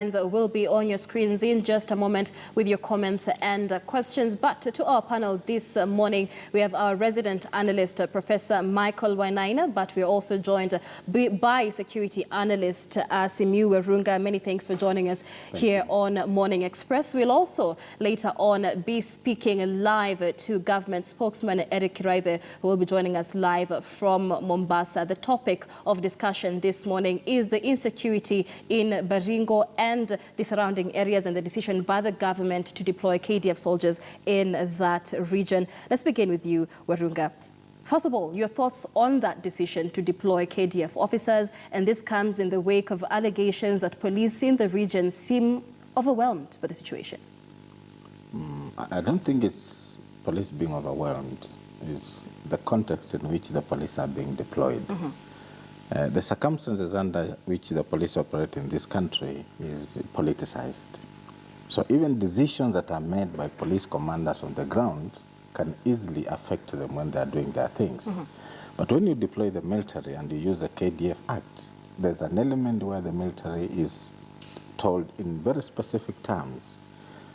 Will be on your screens in just a moment with your comments and questions. But to our panel this morning, we have our resident analyst, Professor Michael Wainaina, but we're also joined by security analyst Simiu Werunga. Many thanks for joining us here on Morning Express. We'll also later on be speaking live to government spokesman Eric Kiraithe, who will be joining us live from Mombasa. The topic of discussion this morning is the insecurity in Baringo and the surrounding areas and the decision by the government to deploy KDF soldiers in that region. Let's begin with you, Werunga. First of all, your thoughts on that decision to deploy KDF officers, and this comes in the wake of allegations that police in the region seem overwhelmed by the situation. I don't think it's police being overwhelmed. It's the context in which the police are being deployed. The circumstances under which the police operate in this country is politicized. So even decisions that are made by police commanders on the ground can easily affect them when they are doing their things. But when you deploy the military and you use the KDF Act, there's an element where the military is told in very specific terms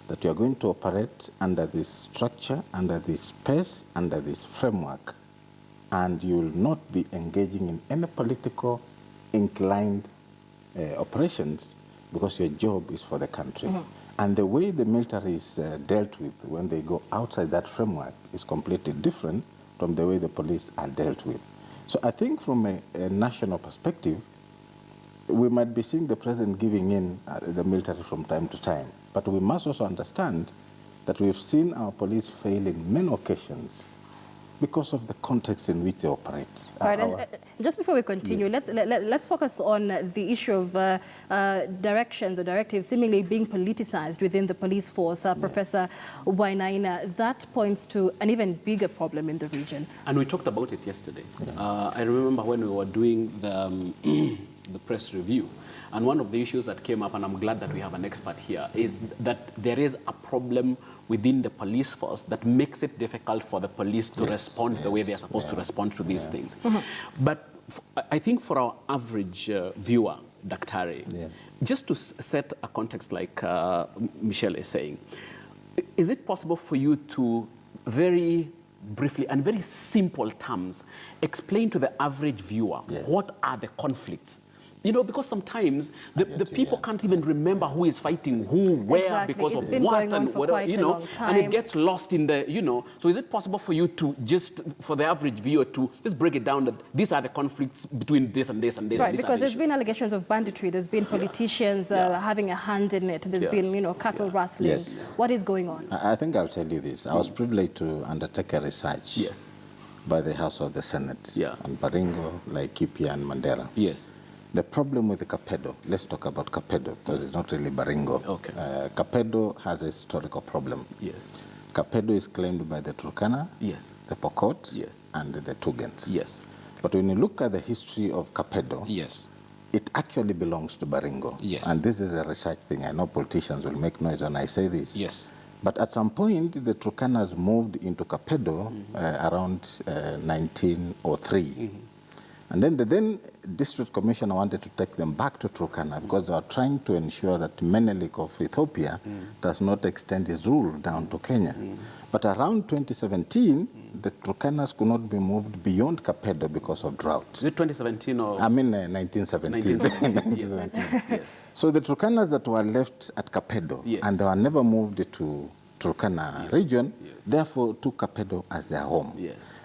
that you are going to operate under this structure, under this space, under this framework, and you will not be engaging in any political inclined operations because your job is for the country. And the way the military is dealt with when they go outside that framework is completely different from the way the police are dealt with. So I think from a national perspective, we might be seeing the president giving in the military from time to time, but we must also understand that we've seen our police fail in many occasions because of the context in which they operate. All right, and just before we continue, Yes. let's focus on the issue of directions or directives seemingly being politicized within the police force. Professor Wainaina, that points to an even bigger problem in the region. And we talked about it yesterday. I remember when we were doing the press review, and one of the issues that came up, and I'm glad that we have an expert here, is that there is a problem within the police force that makes it difficult for the police to respond the way they are supposed to respond to these things. But I think for our average viewer, Daktari, just to set a context like Michelle is saying, is it possible for you to very briefly and very simple terms explain to the average viewer what are the conflicts? You know, because sometimes the people can't even remember who is fighting who, where, because of what, and whatever, you know, and it gets lost in the, you know. So is it possible for you to just, for the average viewer to just break it down that these are the conflicts between this and this and this? Right, because there's been allegations of banditry, there's been politicians having a hand in it, there's been, you know, cattle rustling. What is going on? I think I'll tell you this. I was privileged to undertake a research by the House of the Senate on Baringo, Laikipia, and Mandera. The problem with the Kapedo, let's talk about Kapedo because it's not really Baringo. Kapedo has a historical problem. Kapedo is claimed by the Turkana, the Pokot, and the Tugans. But when you look at the history of Kapedo, it actually belongs to Baringo. And this is a research thing. I know politicians will make noise when I say this. But at some point, the Turkanas moved into Kapedo around 1903. And then the then district commissioner wanted to take them back to Turkana because they were trying to ensure that Menelik of Ethiopia does not extend his rule down to Kenya. But around 2017, the Turkanas could not be moved beyond Kapedo because of drought. Is it 2017 or? I mean 1917. 1917. So the Turkanas that were left at Kapedo and they were never moved to Turkana region, therefore took Kapedo as their home.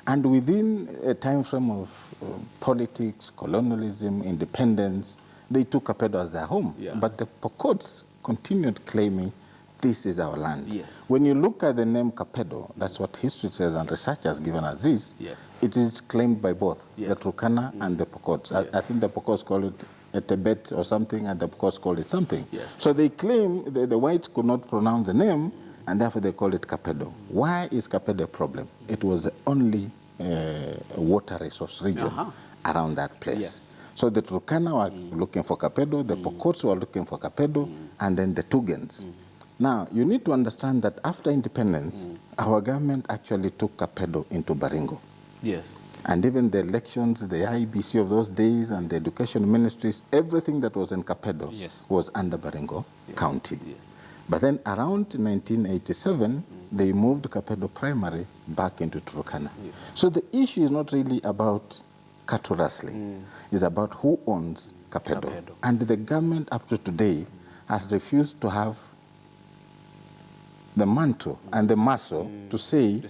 And within a time frame of politics, colonialism, independence, they took Kapedo as their home. But the Pokots continued claiming this is our land. When you look at the name Kapedo, that's what history says and research has given us this, it is claimed by both the Turkana and the Pokots. I think the Pokots call it a Tibet or something, and the Pokots call it something. So they claim the whites could not pronounce the name, and therefore they call it Kapedo. Why is Kapedo a problem? It was the only water resource region around that place. So the Turkana were looking for Kapedo, the Pokots were looking for Kapedo, and then the Tugans. Now, you need to understand that after independence, our government actually took Kapedo into Baringo. And even the elections, the IBC of those days and the education ministries, everything that was in Kapedo Yes. was under Baringo County. Yes. But then around 1987, they moved Kapedo Primary back into Turkana. Yes. So the issue is not really about cattle rustling. It's about who owns Kapedo. And the government up to today has refused to have the mantle and the muscle to say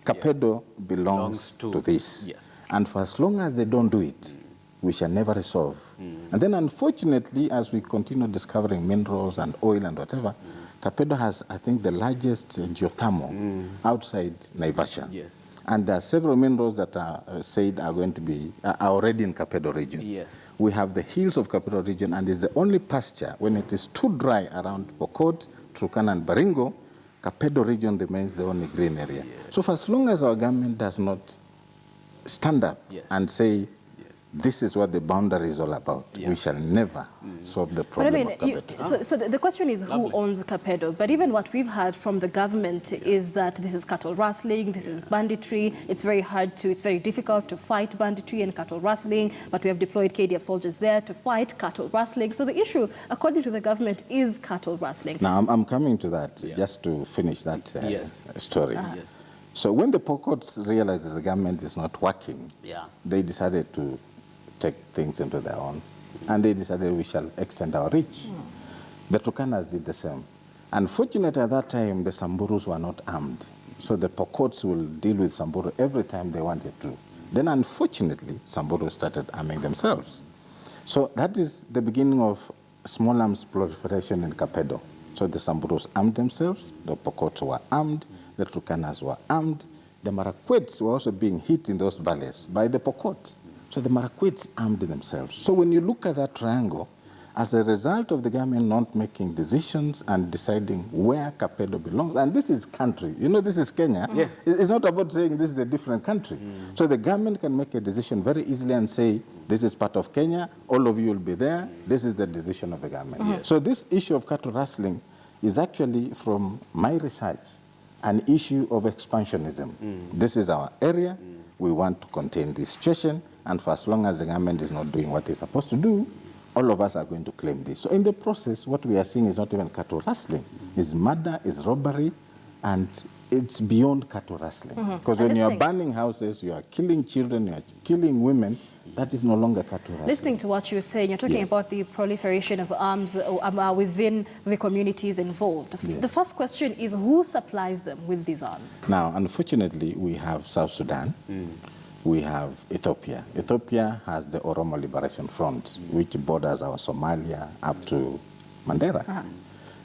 Kapedo belongs to this. Yes. And for as long as they don't do it, we shall never resolve. And then unfortunately, as we continue discovering minerals and oil and whatever, Kapedo has, I think, the largest geothermal outside Naivasha. Yes. And there are several minerals that are said are going to be are already in Kapedo region. Yes. We have the hills of Kapedo region, and it's the only pasture when it is too dry around Pokot, Turkana, and Baringo. Kapedo region remains the only green area. So for as long as our government does not stand up and say, this is what the boundary is all about, we shall never solve the problem of Kapedo. So the question is who owns Kapedo? But even what we've heard from the government is that this is cattle rustling, this is banditry. It's very difficult to fight banditry and cattle rustling, but we have deployed KDF soldiers there to fight cattle rustling. So the issue, according to the government, is cattle rustling. Now, I'm coming to that just to finish that story. So when the Pokots realized that the government is not working, they decided to take things into their own, and they decided we shall extend our reach. The Turkanas did the same. Unfortunately, at that time, the Samburus were not armed, so the Pokots will deal with Samburu every time they wanted to. Then, unfortunately, Samburu started arming themselves. So that is the beginning of small arms proliferation in Kapedo. So the Samburus armed themselves, the Pokots were armed, the Turkanas were armed, the Marakwets were also being hit in those valleys by the Pokot. So the Marakwets armed themselves. So when you look at that triangle, as a result of the government not making decisions and deciding where Kapedo belongs, and this is country, you know, this is Kenya. Yes. It's not about saying this is a different country. So the government can make a decision very easily and say, this is part of Kenya, all of you will be there, this is the decision of the government. So this issue of cattle rustling is actually, from my research, an issue of expansionism. This is our area, we want to contain this situation, and for as long as the government is not doing what it's supposed to do, all of us are going to claim this. So in the process, what we are seeing is not even cattle rustling. It's murder, it's robbery, and it's beyond cattle rustling. Because when you are burning houses, you are killing children, you are killing women, that is no longer cattle rustling. Listening to what you're saying, you're talking about the proliferation of arms within the communities involved. The first question is, who supplies them with these arms? Now, unfortunately, we have South Sudan. We have Ethiopia. Ethiopia has the Oromo Liberation Front, which borders our Somalia up to Mandera.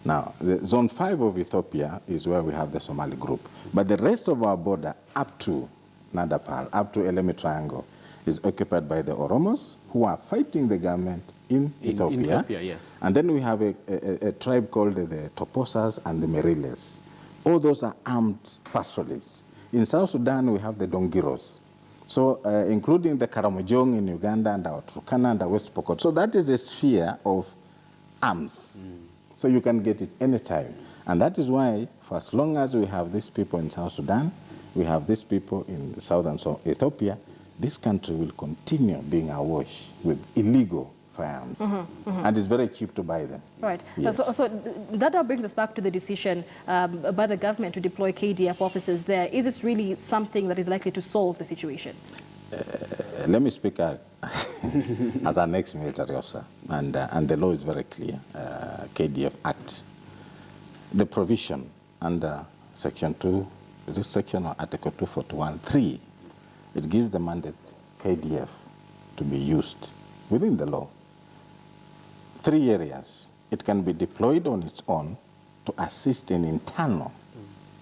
Now, the Zone 5 of Ethiopia is where we have the Somali group. But the rest of our border up to Nadapal, up to Elemi Triangle, is occupied by the Oromos, who are fighting the government in Ethiopia. In Ethiopia, yes. And then we have a tribe called the Toposas and the Meriles. All those are armed pastoralists. In South Sudan, we have the Dongiros. So including the Karamojong in Uganda and our Turkana and our West Pokot. So that is a sphere of arms. So you can get it anytime. And that is why, for as long as we have these people in South Sudan, we have these people in southern Ethiopia, this country will continue being awash with illegal firearms. And it's very cheap to buy them. Right. Yes. So that brings us back to the decision by the government to deploy KDF officers there. Is this really something that is likely to solve the situation? Let me speak as an ex-military officer, and the law is very clear, KDF Act. The provision under Section 2, is this section or Article 241(3), it gives the mandate KDF to be used within the law. 3 areas. It can be deployed on its own to assist in internal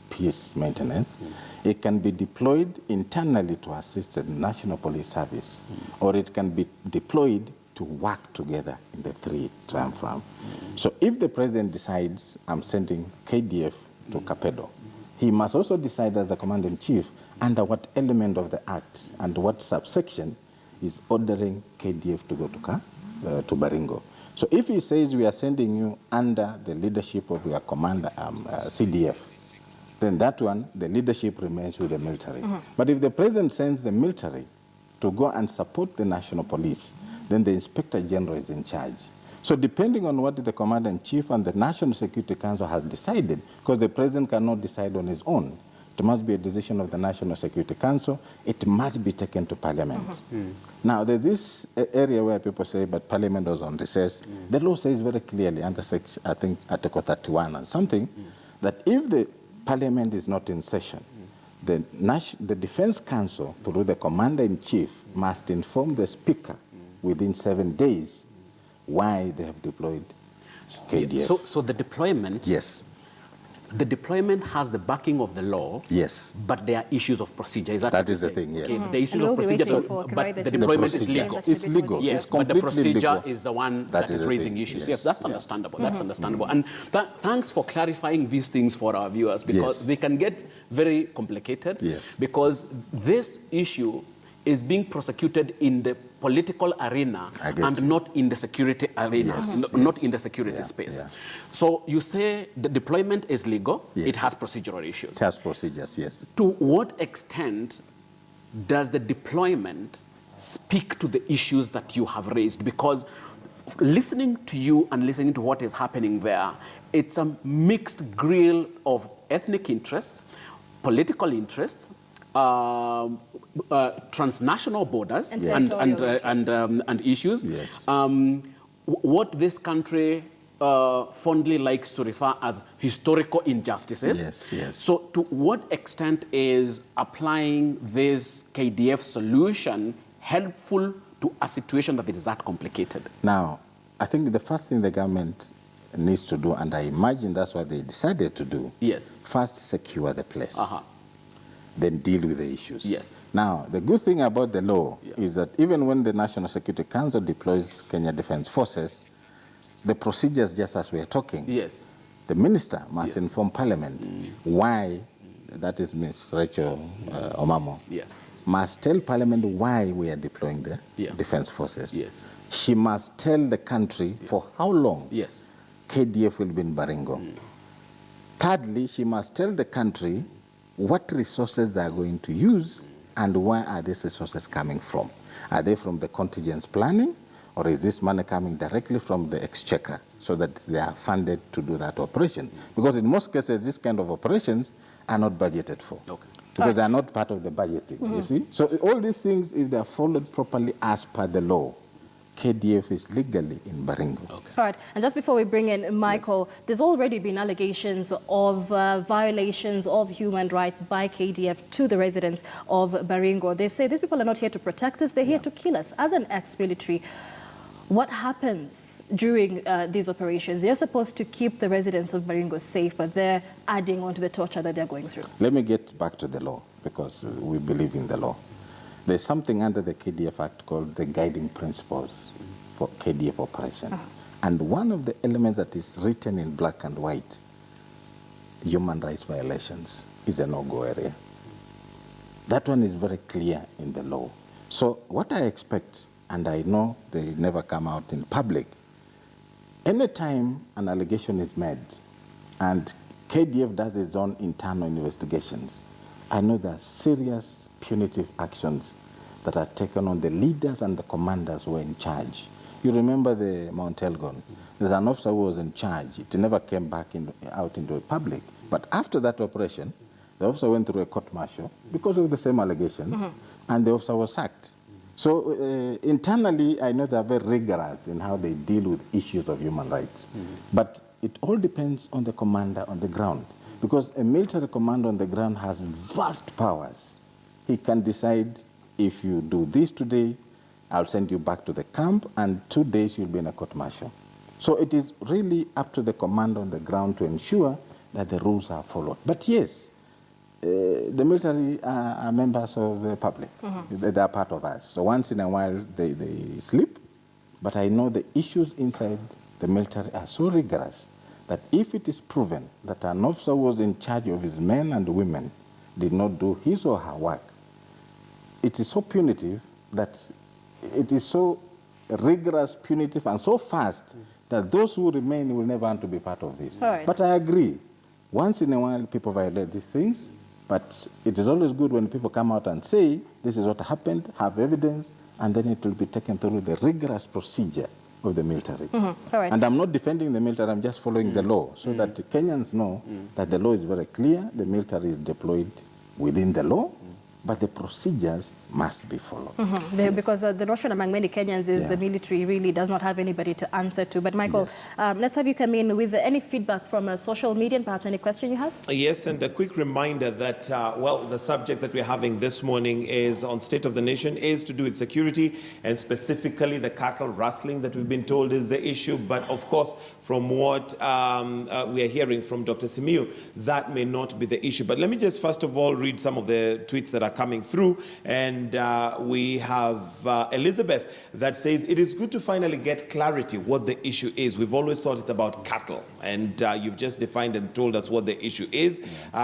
peace maintenance. It can be deployed internally to assist the National Police Service, or it can be deployed to work together in the 3 triumvirate. So if the president decides, I'm sending KDF to Kapedo, he must also decide as the commander-in-chief under what element of the act and what subsection is ordering KDF to go to Baringo. So if he says we are sending you under the leadership of your commander, CDF, then that one, the leadership remains with the military. But if the president sends the military to go and support the national police, then the inspector general is in charge. So depending on what the commander-in-chief and the National Security Council has decided, because the president cannot decide on his own, it must be a decision of the National Security Council. It must be taken to Parliament. Now, there's this area where people say, but Parliament was on recess. The law says very clearly under section, I think, Article 31 or something, that if the Parliament is not in session, the Defense Council, through the Commander-in-Chief, must inform the Speaker within 7 days why they have deployed KDF. So the deployment, Yes. the deployment has the backing of the law. Yes. But there are issues of procedure. Is that That what you're is the saying? thing, yes. Okay, the issues And of we'll be procedure, waiting for but the the deployment is procedure. legal. It's legal. Yes, It's but the completely procedure legal. is the one That that is is the raising thing, issues. yes. Yes, that's understandable. That's understandable. And thanks for clarifying these things for our viewers, because Yes. they can get very complicated. Yes. Because this issue is being prosecuted in the political arena I get and you. not in the security arena, Yes, not yes. in the security Yeah, space. yeah. So you say the deployment is legal, Yes. it has procedural issues. It has procedures, yes. To what extent does the deployment speak to the issues that you have raised? Because listening to you and listening to what is happening there, it's a mixed grill of ethnic interests, political interests, transnational borders And and issues. Yes. What this country fondly likes to refer as historical injustices. Yes, yes. So to what extent is applying this KDF solution helpful to a situation that is that complicated? Now, I think the first thing the government needs to do, and I imagine that's what they decided to do, Yes. first secure the place, Uh-huh. then deal with the issues. Yes. Now, the good thing about the law Yeah. is that even when the National Security Council deploys Kenya Defence Forces, the procedures, just as we are talking, Yes. the minister must Yes. inform Parliament why, that is Ms. Rachel Omamo, Yes. must tell Parliament why we are deploying the Yeah. Defence Forces. Yes. She must tell the country for how long Yes. KDF will be in Baringo. Thirdly, she must tell the country what resources they are going to use and where are these resources coming from. Are they from the contingent planning, or is this money coming directly from the exchequer so that they are funded to do that operation? Because in most cases, these kind of operations are not budgeted for. Okay. Because they are not part of the budgeting, you see? So all these things, if they are followed properly as per the law, KDF is legally in Baringo. Okay. All right, and just before we bring in Michael, there's already been allegations of violations of human rights by KDF to the residents of Baringo. They say these people are not here to protect us, they're here to kill us. As an ex-military, what happens during these operations? They're supposed to keep the residents of Baringo safe, but they're adding on to the torture that they're going through. Let me get back to the law, because we believe in the law. There's something under the KDF Act called the guiding principles for KDF operation. And one of the elements that is written in black and white, human rights violations, is a no-go area. That one is very clear in the law. So what I expect, and I know they never come out in public, anytime an allegation is made and KDF does its own internal investigations, I know there are serious punitive actions that are taken on the leaders and the commanders who were in charge. You remember the Mount Elgon. There's an officer who was in charge. It never came back out into the public. But after that operation, the officer went through a court-martial because of the same allegations, and the officer was sacked. So internally, I know they are very rigorous in how they deal with issues of human rights. But it all depends on the commander on the ground, because a military commander on the ground has vast powers. He can decide, if you do this today, I'll send you back to the camp, and 2 days you'll be in a court-martial. So it is really up to the commander on the ground to ensure that the rules are followed. But yes, the military are members of the public. They are part of us. So once in a while, they sleep. But I know the issues inside the military are so rigorous that if it is proven that an officer was in charge of his men and women, did not do his or her work, it is so punitive that it is so rigorous, punitive, and so fast that those who remain will never want to be part of this. Right. But I agree. Once in a while, people violate these things, but it is always good when people come out and say, this is what happened, have evidence, and then it will be taken through the rigorous procedure of the military. All right. And I'm not defending the military, I'm just following the law, so that the Kenyans know that the law is very clear, the military is deployed within the law, but the procedures must be followed. Yes. Because the notion among many Kenyans is the military really does not have anybody to answer to. But Michael, let's have you come in with any feedback from social media and perhaps any question you have? Yes, and a quick reminder that, well, the subject that we're having this morning is on State of the Nation, is to do with security, and specifically the cattle rustling that we've been told is the issue. But of course, from what we are hearing from Dr. Simiyu, that may not be the issue. But let me just first of all read some of the tweets that are coming through. And we have Elizabeth that says, it is good to finally get clarity what the issue is. We've always thought it's about cattle, and you've just defined and told us what the issue is.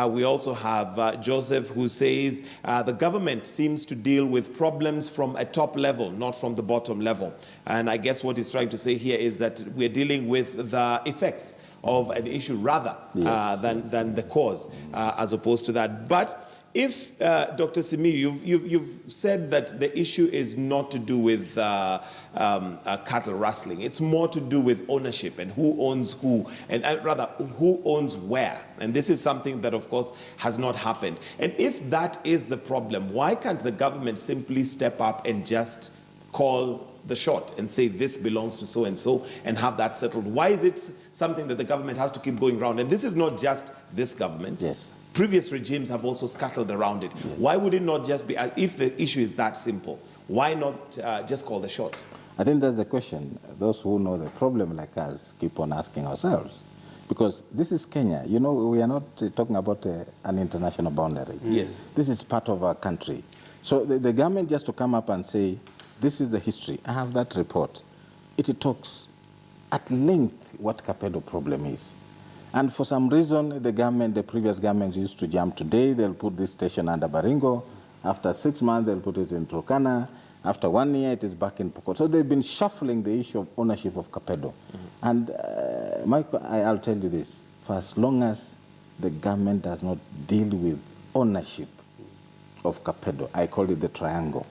We also have Joseph, who says the government seems to deal with problems from a top level, not from the bottom level. And I guess what he's trying to say here is that we're dealing with the effects of an issue rather than the cause, as opposed to that. But if, Dr. Simiyu, you've said that the issue is not to do with cattle rustling. It's more to do with ownership and who owns who, and rather who owns where. And this is something that, of course, has not happened. And if that is the problem, why can't the government simply step up and just call the shot and say this belongs to so-and-so and have that settled? Why is it something that the government has to keep going around? And this is not just this government. Yes. Previous regimes have also scuttled around it. Yes. Why would it not just be, if the issue is that simple, why not just call the shot? I think that's the question. Those who know the problem like us keep on asking ourselves. Because this is Kenya. You know, we are not talking about an international boundary. Yes. This is part of our country. So the government just to come up and say, this is the history. I have that report. It talks at length what Kapedo problem is. And for some reason, the previous governments used to jump. Today, they'll put this station under Baringo. After 6 months, they'll put it in Turkana. After 1 year, it is back in Pokot. So they've been shuffling the issue of ownership of Kapedo. And Michael, I'll tell you this. For as long as the government does not deal with ownership of Kapedo, I call it the triangle,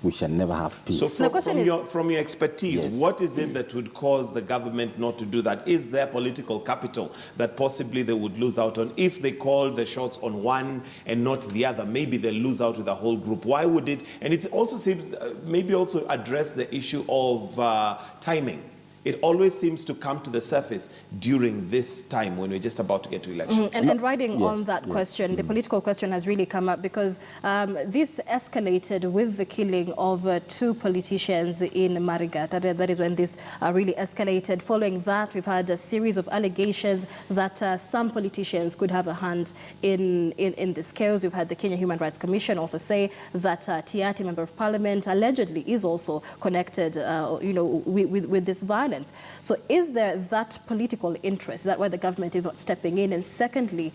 we shall never have peace. So from your expertise, yes, what is it that would cause the government not to do that? Is there political capital that possibly they would lose out on? If they call the shots on one and not the other, maybe they'll lose out with the whole group. Why would it? And it also seems, maybe also address the issue of timing. It always seems to come to the surface during this time when we're just about to get to election. And riding on that question, the political question has really come up because this escalated with the killing of 2 politicians in Marigat. That is when this really escalated. Following that, we've had a series of allegations that some politicians could have a hand in this chaos. We've had the Kenya Human Rights Commission also say that Tiati, Member of Parliament, allegedly is also connected with this violence. So is there that political interest? Is that why the government is not stepping in? And secondly,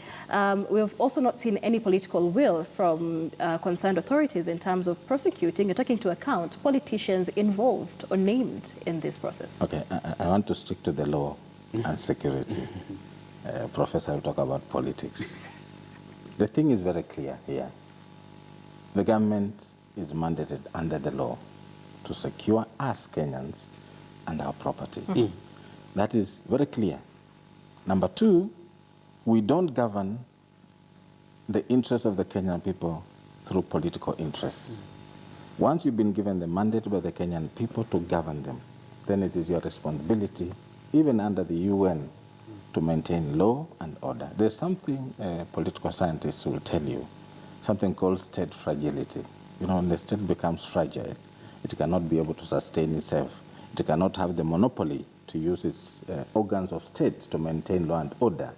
we've also not seen any political will from concerned authorities in terms of prosecuting or taking into account politicians involved or named in this process. Okay, I want to stick to the law and security. Professor will talk about politics. The thing is very clear here. The government is mandated under the law to secure us Kenyans and our property. That is very clear. Number 2, we don't govern the interests of the Kenyan people through political interests. Once you've been given the mandate by the Kenyan people to govern them, then it is your responsibility, even under the UN, to maintain law and order. There's something political scientists will tell you, something called state fragility. You know, when the state becomes fragile, it cannot be able to sustain itself. It cannot have the monopoly to use its organs of state to maintain law and order.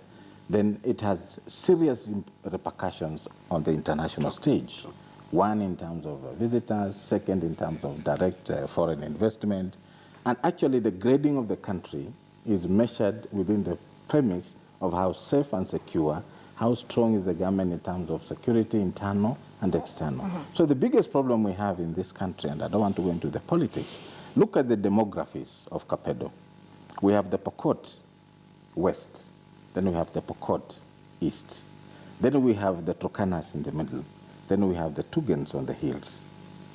Then it has serious repercussions on the international stage. 1, in terms of visitors, 2nd, in terms of direct foreign investment. And actually, the grading of the country is measured within the premise of how safe and secure, how strong is the government in terms of security, internal and external. So the biggest problem we have in this country, and I don't want to go into the politics, look at the demographies of Kapedo. We have the Pokot West, then we have the Pokot east. Then we have the Turkanas in the middle. Then we have the Tugans on the hills.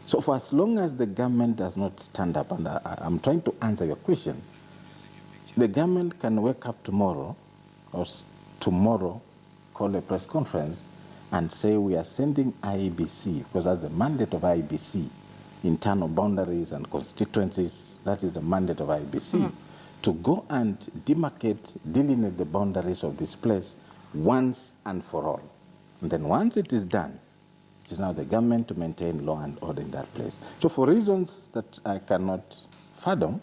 So for as long as the government does not stand up, and I'm trying to answer your question, the government can wake up tomorrow or tomorrow call a press conference and say we are sending IEBC, because that's the mandate of IEBC, internal boundaries and constituencies, that is the mandate of IEBC, to go and demarcate, delineate the boundaries of this place once and for all. And then once it is done, it is now the government to maintain law and order in that place. So for reasons that I cannot fathom,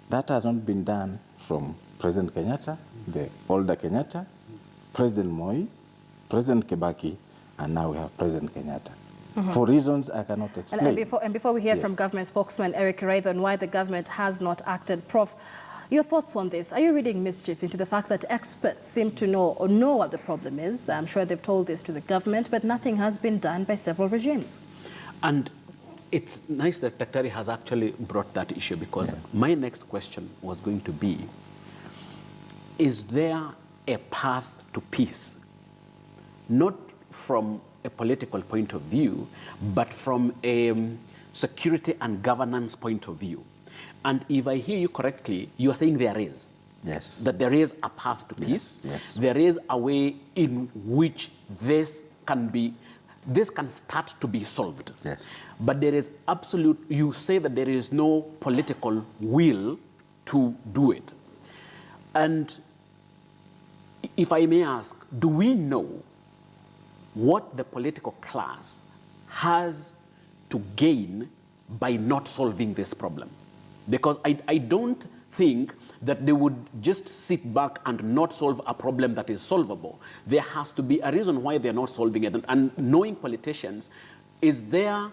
that has not been done from President Kenyatta, the older Kenyatta, President Moi, President Kibaki, and now we have President Kenyatta. For reasons I cannot explain. And before we hear from government spokesman Eric Raitho on why the government has not acted, Prof, your thoughts on this? Are you reading mischief into the fact that experts seem to know what the problem is? I'm sure they've told this to the government, but nothing has been done by several regimes. And it's nice that Daktari has actually brought that issue, because my next question was going to be, is there a path to peace? Not from a political point of view, but from a security and governance point of view. And if I hear you correctly, you are saying there is. Yes. That there is a path to peace. Yes. There is a way in which this can start to be solved. Yes. But there is you say that there is no political will to do it. And if I may ask, do we know what the political class has to gain by not solving this problem? Because I don't think that they would just sit back and not solve a problem that is solvable. There has to be a reason why they're not solving it. And knowing politicians, is there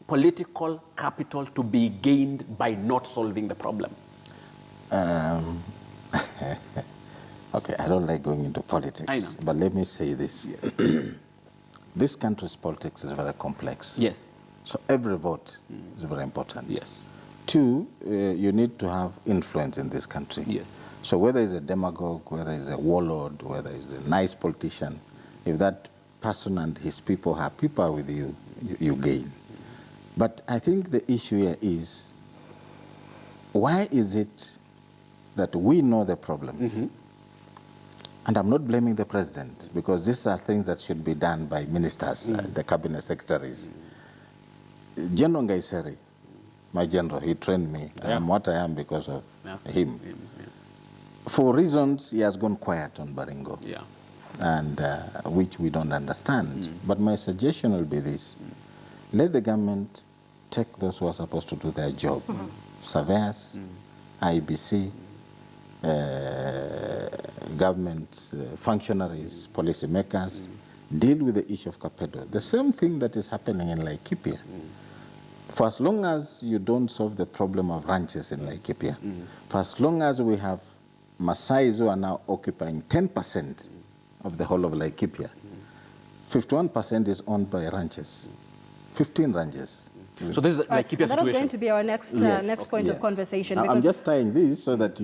political capital to be gained by not solving the problem? Okay, I don't like going into politics. I know. But let me say this. Yes. This country's politics is very complex. Yes. So every vote is very important. Yes. Two, you need to have influence in this country. Yes. So whether it's a demagogue, whether it's a warlord, whether it's a nice politician, if that person and his people are people with you, you gain. But I think the issue here is, why is it that we know the problems? And I'm not blaming the president, because these are things that should be done by ministers, the cabinet secretaries. General Ngaiseri, my general, he trained me. I am what I am because of him. For reasons, he has gone quiet on Baringo, and which we don't understand. But my suggestion will be this. Let the government take those who are supposed to do their job. Surveyors, IBC, government functionaries, policymakers, deal with the issue of Kapedo. The same thing that is happening in Laikipia. For as long as you don't solve the problem of ranches in Laikipia, for as long as we have Maasais who are now occupying 10% of the whole of Laikipia, 51% is owned by ranches, 15 ranches. So this is Laikipia situation. That was going to be our next point of conversation. I'm just tying this so that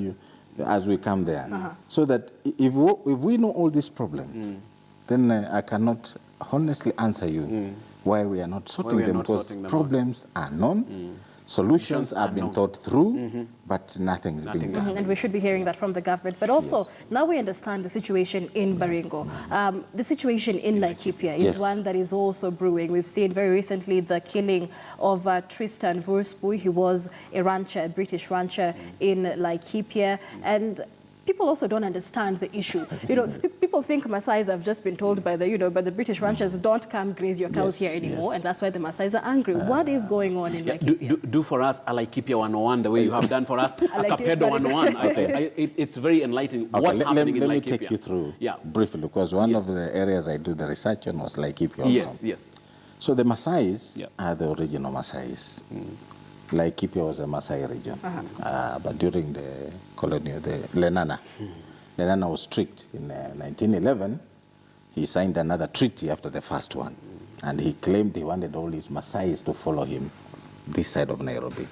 as we come there, so that if we know all these problems, then I cannot honestly answer you why we are not sorting them, because problems are known, solutions are being thought through, but nothing's being done. And we should be hearing that from the government. But also, now we understand the situation in Baringo. The situation in Laikipia is one that is also brewing. We've seen very recently the killing of Tristan Vurspu. He was a rancher, a British rancher in Laikipia. And people also don't understand the issue. People think Maasais have just been told by the British ranchers, don't come graze your cows here anymore, and that's why the Maasais are angry. What is going on in Laikipia? Do for us a Laikipia 101, the way you have done for us, a Kapedo 101. It's very enlightening. What's happening in Laikipia? Let me take you through briefly, because one of the areas I do the research on was Laikipia also. Yes. So the Maasais are the original Maasais. Laikipia was a Maasai region, but during the colonial, the Lenana was strict. In 1911, he signed another treaty after the first one, and he claimed he wanted all his Maasais to follow him this side of Nairobi.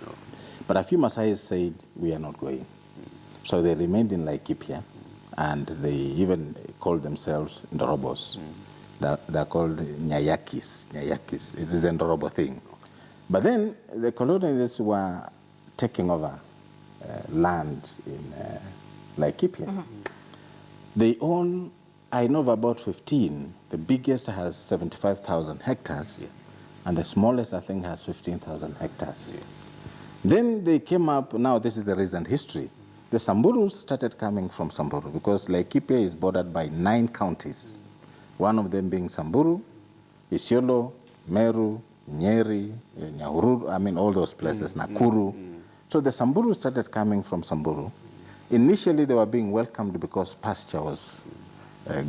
But a few Maasais said, we are not going. So they remained in Laikipia and they even call themselves Ndorobos. They're called Nyayakis. Nyayakis. It is a Ndorobo thing. But then the colonialists were taking over land in Laikipia. They own, I know of about 15. The biggest has 75,000 hectares, and the smallest, I think, has 15,000 hectares. Then they came up, now this is the recent history. The Samburus started coming from Samburu because Laikipia is bordered by 9 counties. One of them being Samburu, Isiolo, Meru, Nyeri, Nyahururu, I mean all those places, Nakuru. So the Samburu started coming from Samburu. Initially they were being welcomed because pasture was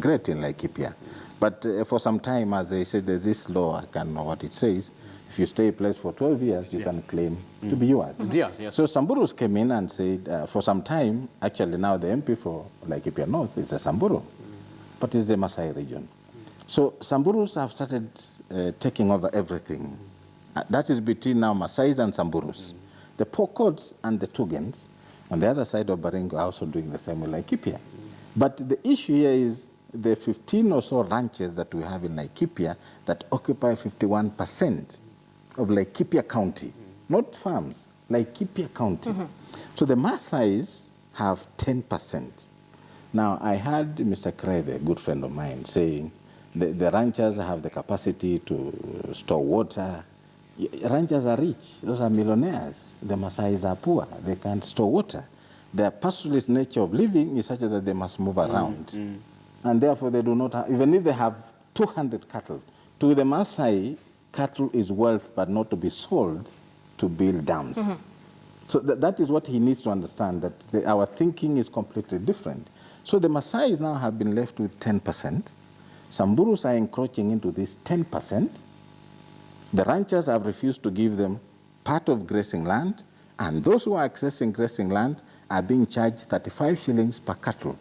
great in Laikipia. But for some time, as they said, there's this law, I can't know what it says, if you stay a place for 12 years, you can claim to be yours. Yes. So Samburus came in and said, for some time, actually now the MP for Laikipia North is a Samburu, but it's the Maasai region. So Samburus have started taking over everything. That is between now Maasais and Samburus. The Pokots and the Tugans on the other side of Baringo are also doing the same with Laikipia. But the issue here is the 15 or so ranches that we have in Laikipia that occupy 51% of Laikipia County, not farms, Laikipia County. So the Maasais have 10%. Now, I heard Mr. Krede, a good friend of mine, saying the ranchers have the capacity to store water. Ranchers are rich. Those are millionaires. The Maasais are poor. They can't store water. Their pastoralist nature of living is such that they must move around. And therefore, they do not have, even if they have 200 cattle, to the Maasai, cattle is wealth, but not to be sold to build dams. So that is what he needs to understand, that our thinking is completely different. So the Maasais now have been left with 10%. Samburus are encroaching into this 10%. The ranchers have refused to give them part of grazing land, and those who are accessing grazing land are being charged 35 shillings per cattle.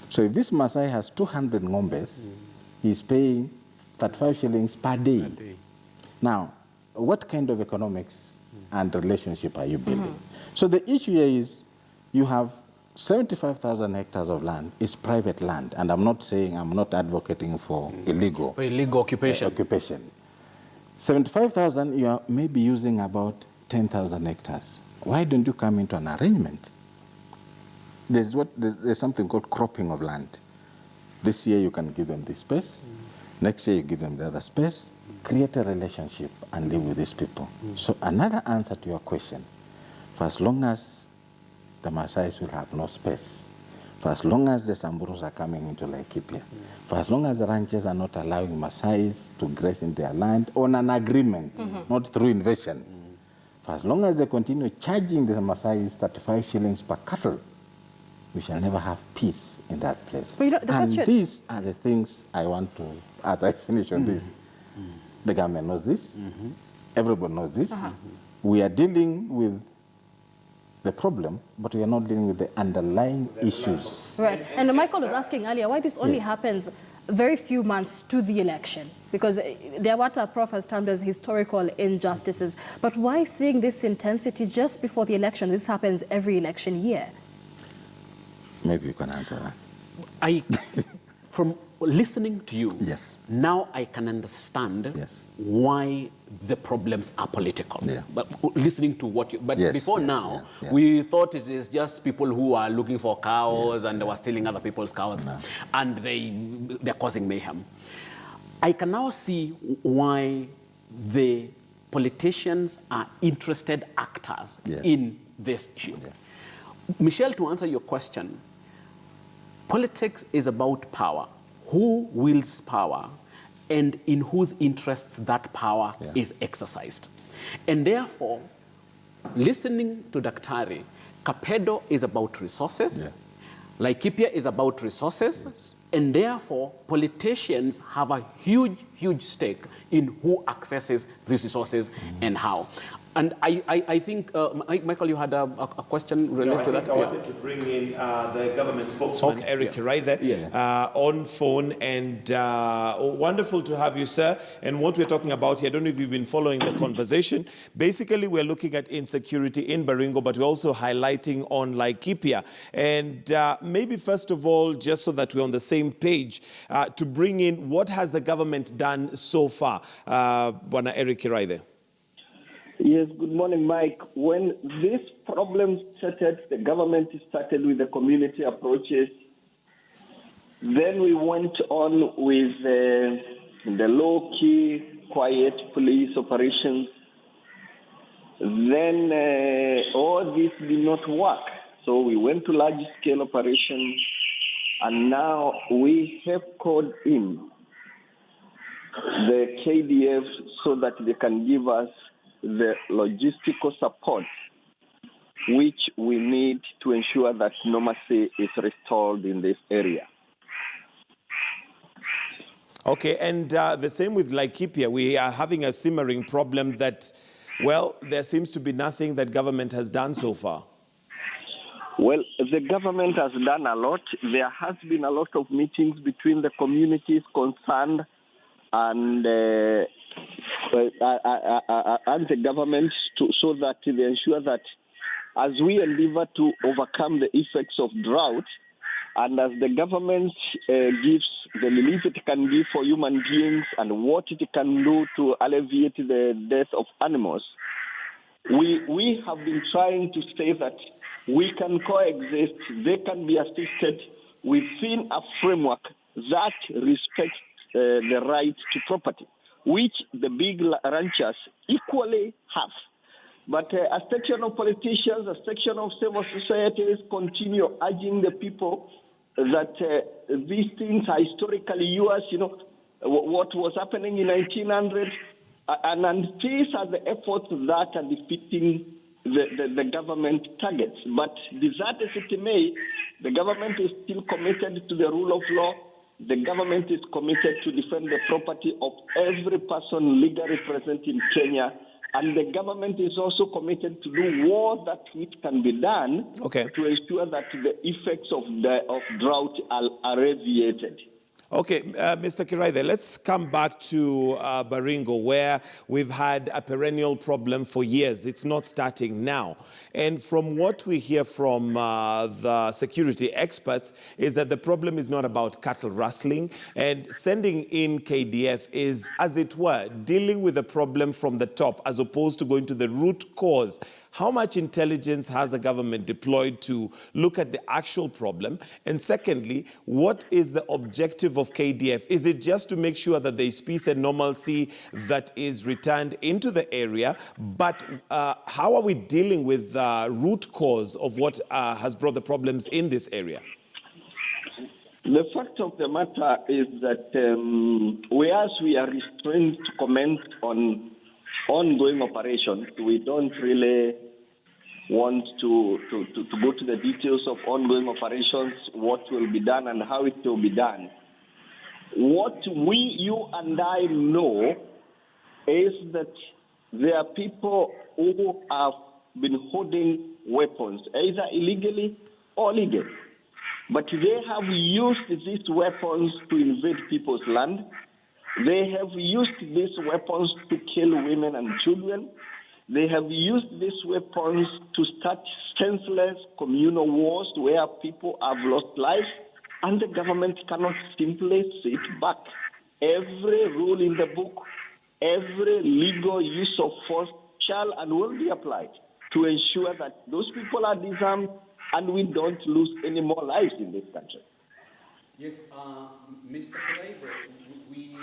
So if this Maasai has 200 ngombes, he's paying 35 shillings per day. Now, what kind of economics and relationship are you building? So the issue here is you have 75,000 hectares of land is private land, and I'm not saying, I'm not advocating for illegal occupation. 75,000, you are maybe using about 10,000 hectares. Why don't you come into an arrangement? There's something called cropping of land. This year you can give them this space. Next year you give them the other space. Create a relationship and live with these people. So another answer to your question, for as long as the Maasais will have no space, for as long as the Samburus are coming into Laikipia, for as long as the ranchers are not allowing Maasais to graze in their land on an agreement, not through invasion, for as long as they continue charging the Maasais 35 shillings per cattle, we shall never have peace in that place. But and these are the things I want to, as I finish on this, the government knows this, everybody knows this. We are dealing with the problem, but we are not dealing with the underlying issues. Right. And Michael was asking earlier why this only happens very few months to the election, because they're what our prof has termed as historical injustices. But why seeing this intensity just before the election? This happens every election year. Maybe you can answer that. From listening to you, now I can understand why the problems are political. But listening to what you, but before now, we thought it is just people who are looking for cows and they were stealing other people's cows, and they're causing mayhem. I can now see why the politicians are interested actors in this issue. Michelle, to answer your question, politics is about power. Who wields power and in whose interests that power is exercised. And therefore, listening to Daktari, Kapedo is about resources, Laikipia is about resources, and therefore politicians have a huge, huge stake in who accesses these resources and how. And I think, Michael, you had a question related to that? I wanted to bring in the government spokesman, Eric Kiraithe, Yes. on phone. And wonderful to have you, sir. And what we're talking about here, I don't know if you've been following the conversation. Basically, we're looking at insecurity in Baringo, but we're also highlighting on Laikipia. And maybe first of all, just so that we're on the same page, to bring in what has the government done so far, Bwana Eric Kiraithe. Yes, good morning, Mike. When this problem started, the government started with the community approaches. Then we went on with the low-key, quiet police operations. Then all this did not work. So we went to large-scale operations, and now we have called in the KDF so that they can give us the logistical support which we need to ensure that normalcy is restored in this area. Okay, and the same with Laikipia. We are having a simmering problem that, well, there seems to be nothing that government has done so far. Well, the government has done a lot. There has been a lot of meetings between the communities concerned and the government so that they ensure that as we endeavor to overcome the effects of drought and as the government gives the relief it can give for human beings and what it can do to alleviate the death of animals, we have been trying to say that we can coexist, they can be assisted within a framework that respects the right to property, which the big ranchers equally have. But a section of politicians, a section of civil societies continue urging the people that these things are historically yours, you know, what was happening in 1900, and these are the efforts that are defeating the government targets. But desert as it may, the government is still committed to the rule of law. The government is committed to defend the property of every person legally present in Kenya. And the government is also committed to do all that which can be done to ensure that the effects of drought are alleviated. Okay, Mr. Kiraithe, let's come back to Baringo, where we've had a perennial problem for years. It's not starting now. And from what we hear from the security experts is that the problem is not about cattle rustling, and sending in KDF is, as it were, dealing with the problem from the top as opposed to going to the root cause. How much intelligence has the government deployed to look at the actual problem? And secondly, what is the objective of KDF? Is it just to make sure that there is peace and normalcy that is returned into the area? But how are we dealing with the root cause of what has brought the problems in this area? The fact of the matter is that whereas we are restrained to comment on ongoing operations, we don't really want to go to the details of ongoing operations, what will be done and how it will be done. What you and I know is that there are people who have been holding weapons, either illegally or legally. But they have used these weapons to invade people's land. They have used these weapons to kill women and children. They have used these weapons to start senseless communal wars where people have lost life, and the government cannot simply sit back. Every rule in the book, every legal use of force shall and will be applied to ensure that those people are disarmed and we don't lose any more lives in this country. Yes, Mr. Kiraithe, we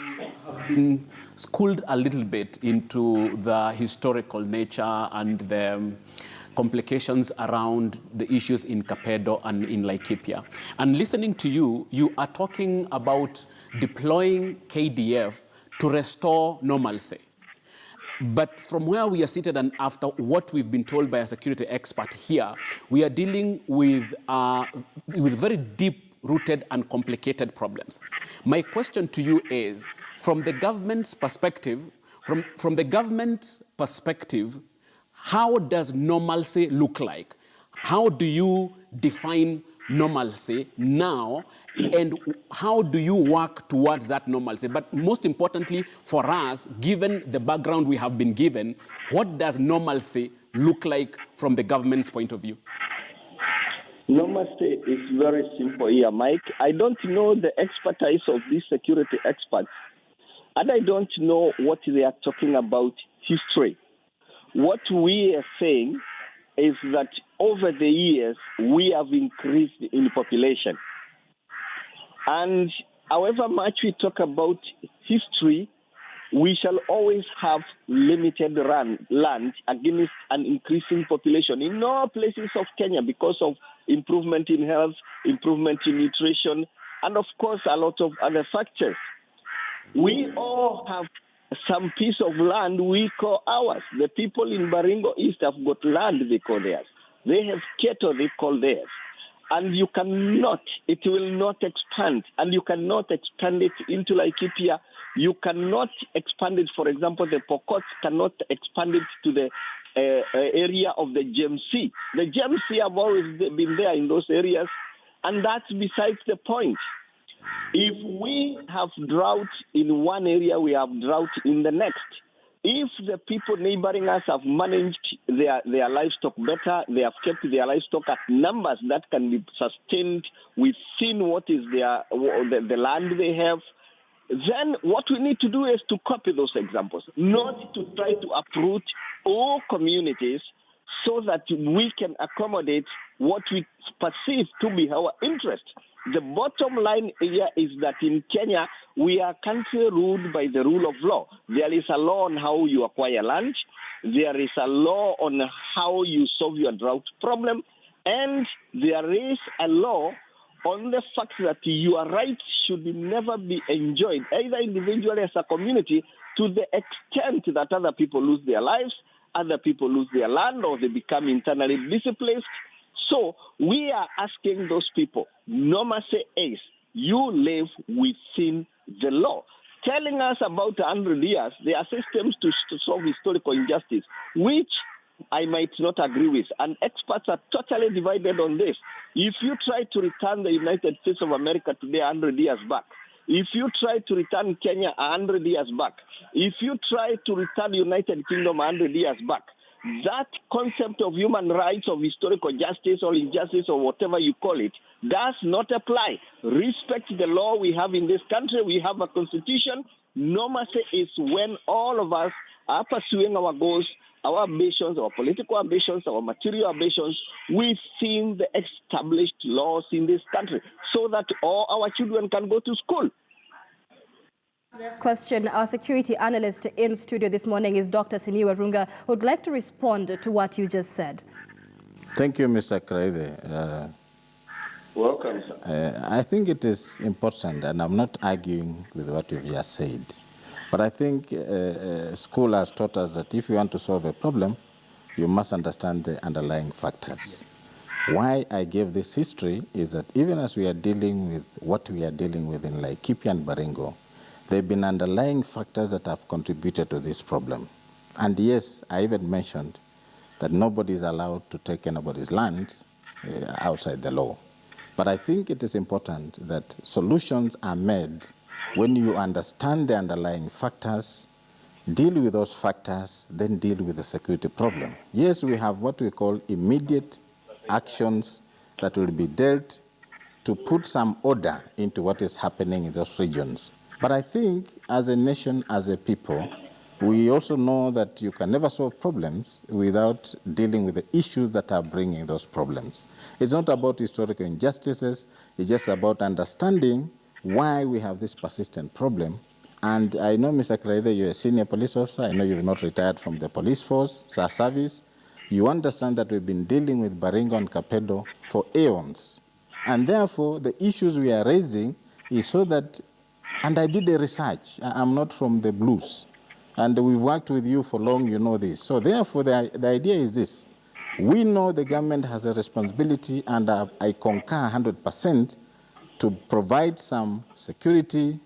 have been schooled a little bit into the historical nature and the complications around the issues in Kapedo and in Laikipia. And listening to you, you are talking about deploying KDF to restore normalcy. But from where we are seated and after what we've been told by a security expert here, we are dealing with very deep-rooted and complicated problems. My question to you is, from the government's perspective, how does normalcy look like? How do you define normalcy now, and how do you work towards that normalcy? But most importantly for us, given the background we have been given, what does normalcy look like from the government's point of view? Normalcy is very simple here, Mike. I don't know the expertise of these security experts, and I don't know what they are talking about history. What we are saying is that over the years, we have increased in population. And however much we talk about history, we shall always have limited land against an increasing population in all places of Kenya because of improvement in health, improvement in nutrition, and of course a lot of other factors. We all have some piece of land we call ours. The people in Baringo East have got land they call theirs. They have cattle they call theirs. And you cannot, it will not expand. And you cannot expand it into Laikipia. You cannot expand it, for example, the Pokots cannot expand it to the area of the GMC. The GMC have always been there in those areas, and that's besides the point. If we have drought in one area, we have drought in the next. If the people neighboring us have managed their livestock better, they have kept their livestock at numbers that can be sustained within what is the land they have, then what we need to do is to copy those examples, not to try to uproot all communities so that we can accommodate what we perceive to be our interest. The bottom line here is that in Kenya, we are a country ruled by the rule of law. There is a law on how you acquire land. There is a law on how you solve your drought problem. And there is a law on the fact that your rights should never be enjoyed, either individually as a community, to the extent that other people lose their lives, other people lose their land, or they become internally displaced. So we are asking those people, normalcy is you live within the law. Telling us about 100 years, there are systems to solve historical injustice, which I might not agree with. And experts are totally divided on this. If you try to return the United States of America today 100 years back, if you try to return Kenya 100 years back, if you try to return the United Kingdom 100 years back, that concept of human rights, of historical justice or injustice or whatever you call it, does not apply. Respect the law we have in this country. We have a constitution. Normalcy is when all of us are pursuing our goals, our ambitions, our political ambitions, our material ambitions within the established laws in this country so that all our children can go to school. Next question. Our security analyst in studio this morning is Dr. Simiwa Runga, who would like to respond to what you just said. Thank you, Mr. Kraide. Welcome, sir. I think it is important, and I'm not arguing with what you've just said, but I think school has taught us that if you want to solve a problem, you must understand the underlying factors. Why I gave this history is that even as we are dealing with what we are dealing with in Laikipia and Baringo, there have been underlying factors that have contributed to this problem. And yes, I even mentioned that nobody is allowed to take anybody's land outside the law. But I think it is important that solutions are made when you understand the underlying factors, deal with those factors, then deal with the security problem. Yes, we have what we call immediate actions that will be dealt to put some order into what is happening in those regions. But I think as a nation, as a people, we also know that you can never solve problems without dealing with the issues that are bringing those problems. It's not about historical injustices, it's just about understanding why we have this persistent problem. And I know, Mr. Kraide, you're a senior police officer. I know you've not retired from the police force, service. You understand that we've been dealing with Baringo and Kapedo for aeons. And therefore, the issues we are raising is so that, and I did the research. I'm not from the blues. And we've worked with you for long, you know this. So therefore, the idea is this. We know the government has a responsibility, and I concur 100%, to provide some security,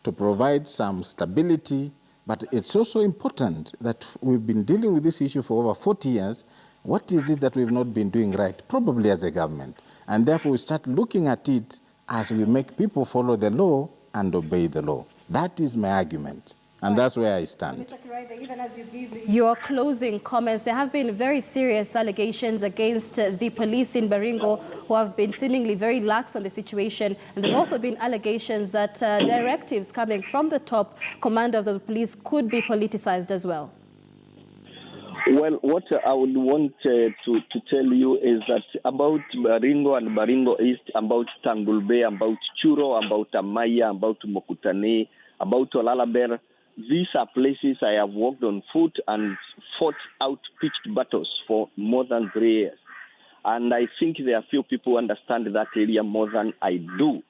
to provide some stability, But it's also important that we've been dealing with this issue for over 40 years. What is it that we've not been doing right? Probably as a government. And therefore we start looking at it as we make people follow the law and obey the law. That is my argument. And that's where I stand. Mr. Kiraithe, even as you give your closing comments, there have been very serious allegations against the police in Baringo who have been seemingly very lax on the situation. And there have also been allegations that directives coming from the top commander of the police could be politicized as well. Well, what I would want to tell you is that about Baringo and Baringo East, about Tangulbe, about Churo, about Amaya, about Mokutane, about Olalaber, these are places I have walked on foot and fought out pitched battles for more than 3 years. And I think there are few people who understand that area more than I do.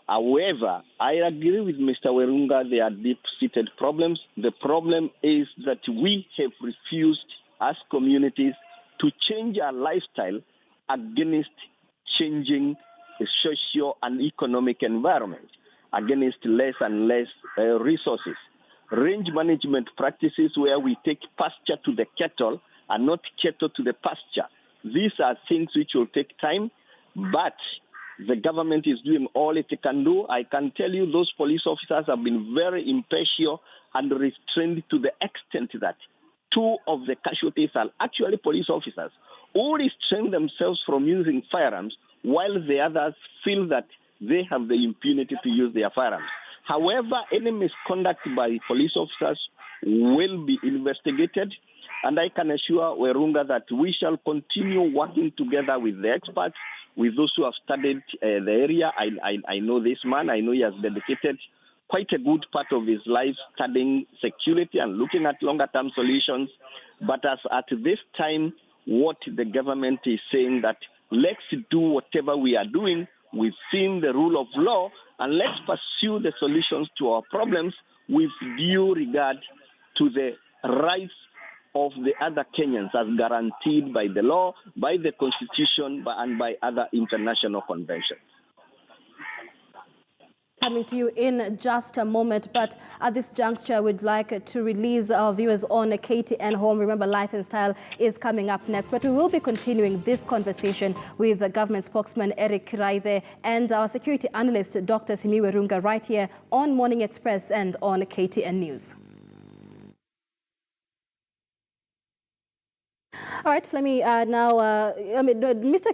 However, I agree with Mr. Werunga, there are deep-seated problems. The problem is that we have refused as communities to change our lifestyle against changing the socio and economic environment, against less and less resources. Range management practices where we take pasture to the cattle and not cattle to the pasture. These are things which will take time, but the government is doing all it can do. I can tell you those police officers have been very impartial and restrained to the extent that 2 of the casualties are actually police officers who restrain themselves from using firearms while the others feel that they have the impunity to use their firearms. However, any misconduct by police officers will be investigated, and I can assure Werunga that we shall continue working together with the experts, with those who have studied the area. I know this man. I know he has dedicated quite a good part of his life studying security and looking at longer-term solutions. But as at this time, what the government is saying that let's do whatever we are doing within the rule of law, and let's pursue the solutions to our problems with due regard to the rights of the other Kenyans as guaranteed by the law, by the Constitution, and by other international conventions. Coming to you in just a moment, but at this juncture, we'd like to release our viewers on KTN Home. Remember, Life and Style is coming up next, but we will be continuing this conversation with the government spokesman Eric Kiraithe and our security analyst Dr. Simi Werunga right here on Morning Express and on KTN News. All right, let me Mr.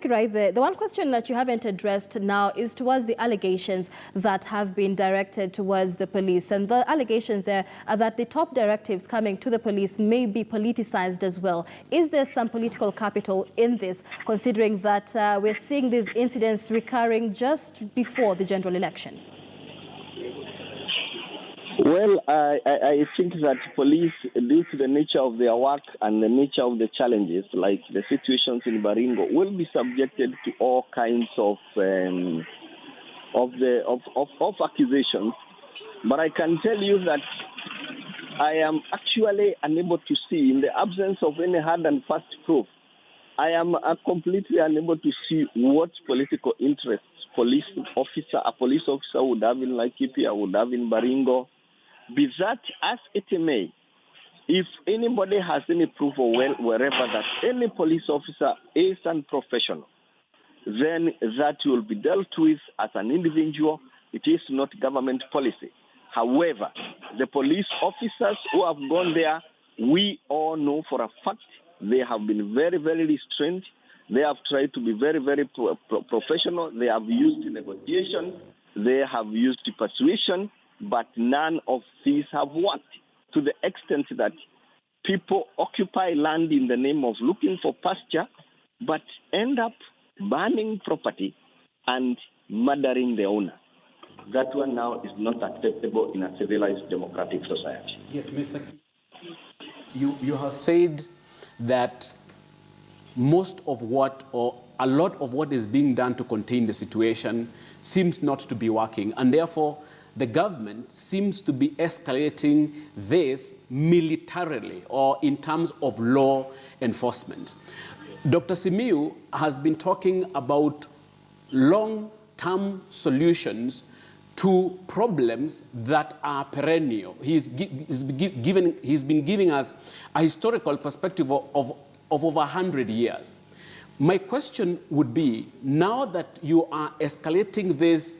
Kiraithe, the one question that you haven't addressed now is towards the allegations that have been directed towards the police. And the allegations there are that the top directives coming to the police may be politicized as well. Is there some political capital in this, considering that we're seeing these incidents recurring just before the general election? Well, I think that police, due to the nature of their work and the nature of the challenges, like the situations in Baringo, will be subjected to all kinds of accusations. But I can tell you that I am actually unable to see, in the absence of any hard and fast proof, I am completely unable to see what political interests a police officer would have in Laikipia, would have in Baringo. Be that as it may, if anybody has any proof or wherever that any police officer is unprofessional, then that will be dealt with as an individual. It is not government policy. However, the police officers who have gone there, we all know for a fact they have been very, very restrained. They have tried to be very, very professional. They have used negotiation. They have used persuasion. But none of these have worked, to the extent that people occupy land in the name of looking for pasture, but end up burning property and murdering the owner. That one now is not acceptable in a civilized democratic society. Yes, Mr. You have said that most of what, or a lot of what is being done to contain the situation seems not to be working, and therefore the government seems to be escalating this militarily or in terms of law enforcement. Dr. Simiu has been talking about long-term solutions to problems that are perennial. He's been giving us a historical perspective of over 100 years. My question would be, now that you are escalating this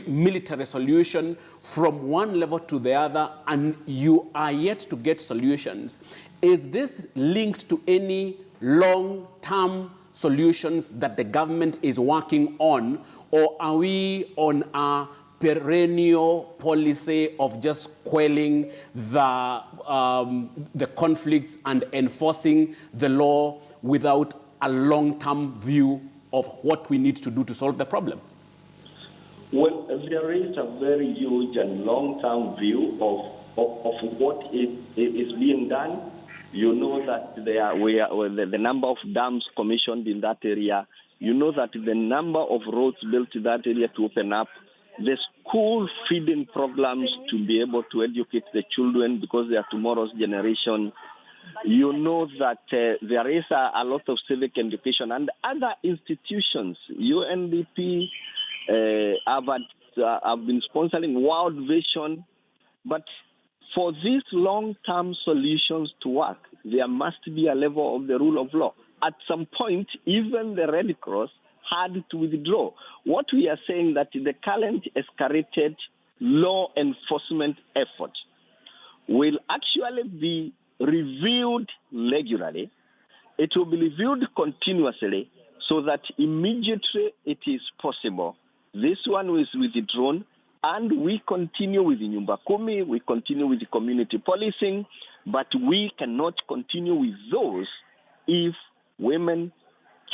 military solution from one level to the other and you are yet to get solutions, is this linked to any long-term solutions that the government is working on, or are we on a perennial policy of just quelling the conflicts and enforcing the law without a long-term view of what we need to do to solve the problem? Well, there is a very huge and long-term view of what is being done. You know that the number of dams commissioned in that area. You know that the number of roads built in that area to open up. The school feeding programs to be able to educate the children because they are tomorrow's generation. You know that there is a lot of civic education and other institutions. UNDP have been sponsoring World Vision. But for these long-term solutions to work, there must be a level of the rule of law. At some point, even the Red Cross had to withdraw. What we are saying that the current escalated law enforcement effort will actually be reviewed regularly. It will be reviewed continuously so that immediately it is possible. This one is withdrawn, and we continue with the Nyumba Kumi, we continue with the community policing, but we cannot continue with those if women,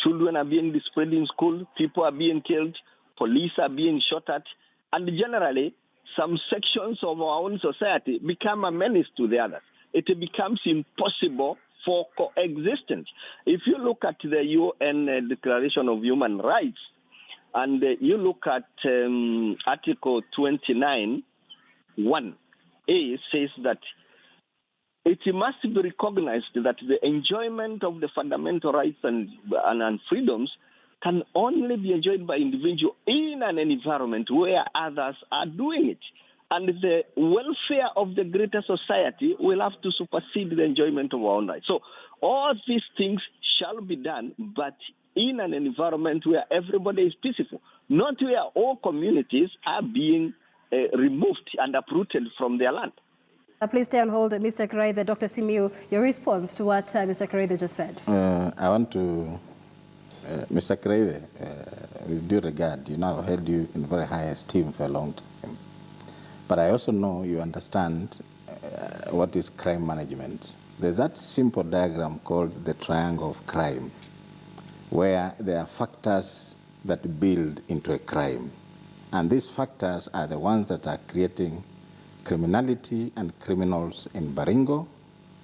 children are being displayed in school, people are being killed, police are being shot at, and generally, some sections of our own society become a menace to the others. It becomes impossible for coexistence. If you look at the UN Declaration of Human Rights, and you look at Article 29(1)(a) says that it must be recognized that the enjoyment of the fundamental rights and freedoms can only be enjoyed by individuals in an environment where others are doing it. And the welfare of the greater society will have to supersede the enjoyment of our own rights. So all these things shall be done, but in an environment where everybody is peaceful, not where all communities are being removed and uprooted from their land. Please stay on hold, Mr. Karaithe. Dr. Simiyu, your response to what Mr. Karaithe just said. I want to, Mr. Karaithe, with due regard, I've held you in very high esteem for a long time. But I also know you understand what is crime management. There's that simple diagram called the triangle of crime, where there are factors that build into a crime. And these factors are the ones that are creating criminality and criminals in Baringo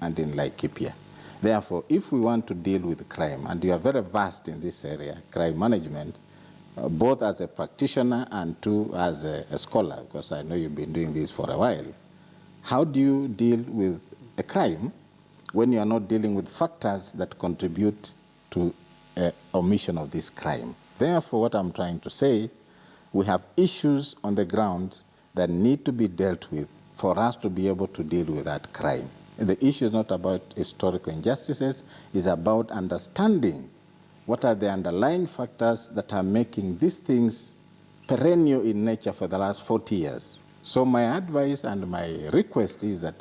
and in Laikipia. Therefore, if we want to deal with crime, and you are very vast in this area, crime management, both as a practitioner and too as a scholar, because I know you've been doing this for a while, how do you deal with a crime when you are not dealing with factors that contribute to omission of this crime? Therefore, what I'm trying to say, we have issues on the ground that need to be dealt with for us to be able to deal with that crime. The issue is not about historical injustices, it's about understanding what are the underlying factors that are making these things perennial in nature for the last 40 years. So my advice and my request is that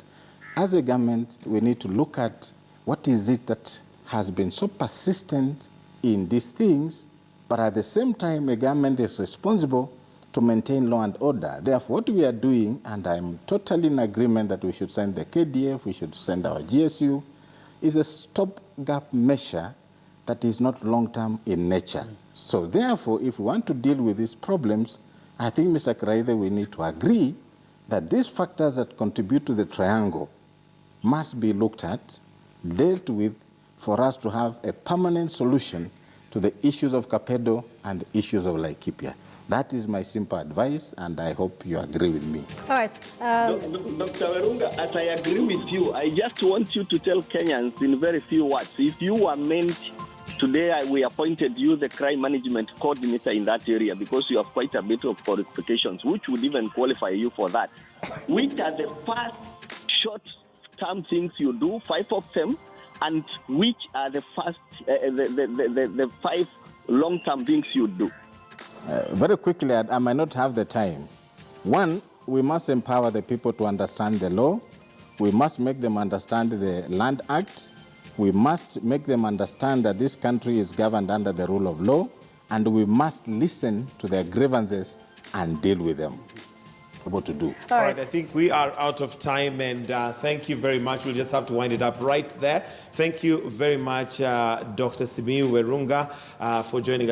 as a government, we need to look at what is it that has been so persistent in these things, but at the same time, a government is responsible to maintain law and order. Therefore, what we are doing, and I'm totally in agreement that we should send the KDF, we should send our GSU, is a stopgap measure that is not long-term in nature. So therefore, if we want to deal with these problems, I think, Mr. Karaithe, we need to agree that these factors that contribute to the triangle must be looked at, dealt with, for us to have a permanent solution to the issues of Kapedo and the issues of Laikipia. That is my simple advice, and I hope you agree with me. All right. Dr. Werunga, as I agree with you, I just want you to tell Kenyans in very few words, if you were meant today we appointed you the crime management coordinator in that area because you have quite a bit of qualifications, which would even qualify you for that. Which are the first short-term things you do, 5 of them, and which are the first, the 5 long-term things you do? Very quickly, I might not have the time. One, we must empower the people to understand the law. We must make them understand the Land Act. We must make them understand that this country is governed under the rule of law, and we must listen to their grievances and deal with them. What to do. All right, I think we are out of time, and thank you very much. We'll just have to wind it up right there. Thank you very much, Dr. Simiyu Werunga, for joining us.